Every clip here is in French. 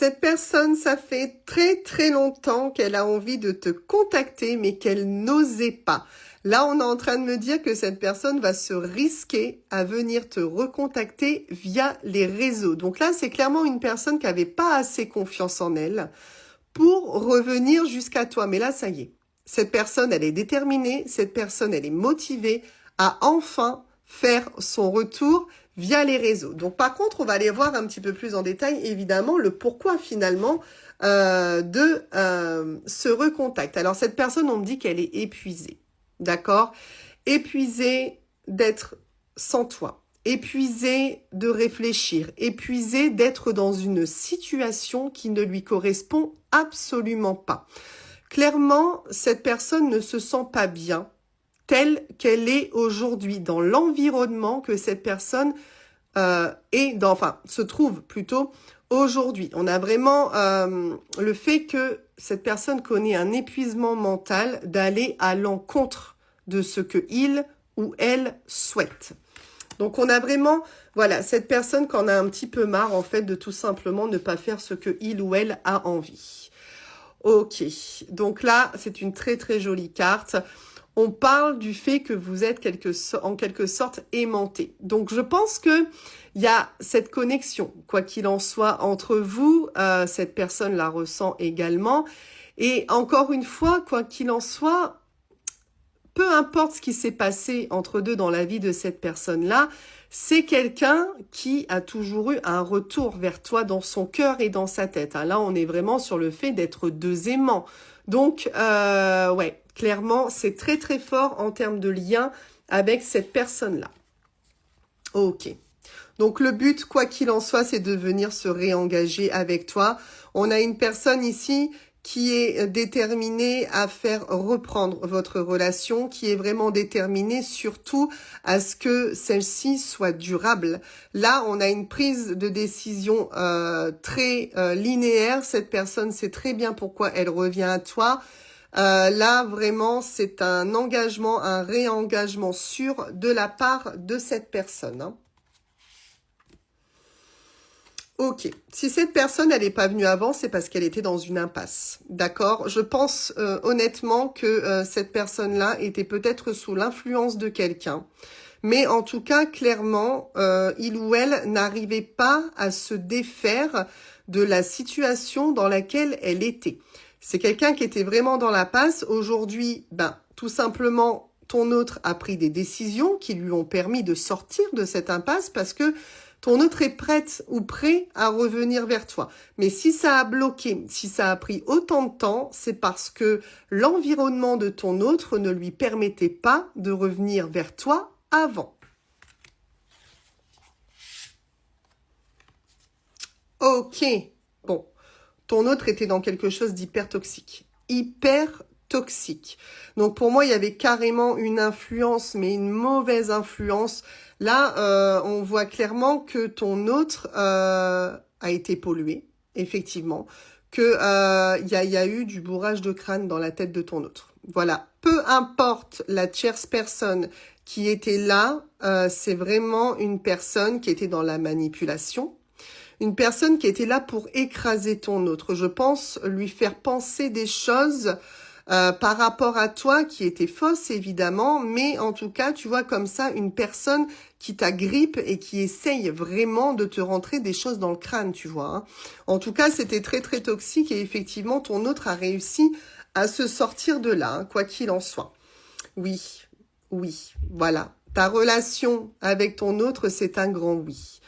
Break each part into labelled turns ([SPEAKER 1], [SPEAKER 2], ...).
[SPEAKER 1] Cette personne, ça fait très très longtemps qu'elle a envie de te contacter, mais qu'elle n'osait pas. Là, on est en train de me dire que cette personne va se risquer à venir te recontacter via les réseaux. Donc là, c'est clairement une personne qui n'avait pas assez confiance en elle pour revenir jusqu'à toi. Mais là, ça y est. Cette personne, elle est déterminée. Cette personne, elle est motivée à enfin faire son retour via les réseaux. Donc, par contre, on va aller voir un petit peu plus en détail, évidemment, le pourquoi, finalement, de ce recontact. Alors, cette personne, on me dit qu'elle est épuisée. D'accord? Épuisée d'être sans toi. Épuisée de réfléchir. Épuisée d'être dans une situation qui ne lui correspond absolument pas. Clairement, cette personne ne se sent pas bien telle qu'elle est aujourd'hui, dans l'environnement que cette personne se trouve plutôt aujourd'hui. On a vraiment le fait que cette personne connaît un épuisement mental d'aller à l'encontre de ce que il ou elle souhaite. Donc, on a vraiment, voilà, cette personne qu'on a un petit peu marre, en fait, de tout simplement ne pas faire ce que il ou elle a envie. Ok, donc là, c'est une très très jolie carte. On parle du fait que vous êtes en quelque sorte aimanté. Donc, je pense que il y a cette connexion, quoi qu'il en soit, entre vous. Cette personne la ressent également. Et encore une fois, quoi qu'il en soit, peu importe ce qui s'est passé entre deux dans la vie de cette personne-là, c'est quelqu'un qui a toujours eu un retour vers toi dans son cœur et dans sa tête. Là, on est vraiment sur le fait d'être deux aimants. Donc, ouais, clairement, c'est très très fort en termes de lien avec cette personne-là. Ok. Donc, le but, quoi qu'il en soit, c'est de venir se réengager avec toi. On a une personne ici qui est déterminée à faire reprendre votre relation, qui est vraiment déterminée surtout à ce que celle-ci soit durable. Là, on a une prise de décision très linéaire. Cette personne sait très bien pourquoi elle revient à toi. Là, vraiment, c'est un engagement, un réengagement sûr de la part de cette personne, hein. Ok, si cette personne, elle n'est pas venue avant, c'est parce qu'elle était dans une impasse, d'accord? Je pense honnêtement que cette personne-là était peut-être sous l'influence de quelqu'un. Mais en tout cas, clairement, il ou elle n'arrivait pas à se défaire de la situation dans laquelle elle était. C'est quelqu'un qui était vraiment dans l'impasse. Aujourd'hui, tout simplement, ton autre a pris des décisions qui lui ont permis de sortir de cette impasse parce que ton autre est prête ou prêt à revenir vers toi. Mais si ça a bloqué, si ça a pris autant de temps, c'est parce que l'environnement de ton autre ne lui permettait pas de revenir vers toi avant. Ok, bon. Ton autre était dans quelque chose d'hyper toxique. Hyper toxique. Donc pour moi, il y avait carrément une influence, mais une mauvaise influence. Là, on voit clairement que ton autre a été pollué, effectivement, que y a eu du bourrage de crâne dans la tête de ton autre. Voilà. Peu importe la tierce personne qui était là, c'est vraiment une personne qui était dans la manipulation. Une personne qui était là pour écraser ton autre. Je pense lui faire penser des choses par rapport à toi qui étaient fausses, évidemment. Mais en tout cas, tu vois comme ça, une personne qui t'agrippe et qui essaye vraiment de te rentrer des choses dans le crâne, tu vois, hein. En tout cas, c'était très, très toxique. Et effectivement, ton autre a réussi à se sortir de là, hein, quoi qu'il en soit. Oui, oui, voilà. Ta relation avec ton autre, c'est un grand oui.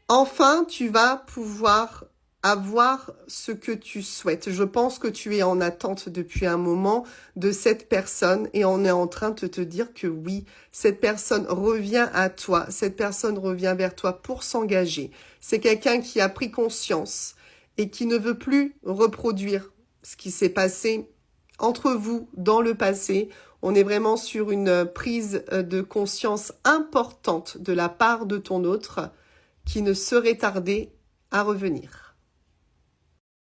[SPEAKER 1] Enfin, tu vas pouvoir avoir ce que tu souhaites. Je pense que tu es en attente depuis un moment de cette personne et on est en train de te dire que oui, cette personne revient à toi, cette personne revient vers toi pour s'engager. C'est quelqu'un qui a pris conscience et qui ne veut plus reproduire ce qui s'est passé entre vous dans le passé. On est vraiment sur une prise de conscience importante de la part de ton autre qui ne serait tardé à revenir.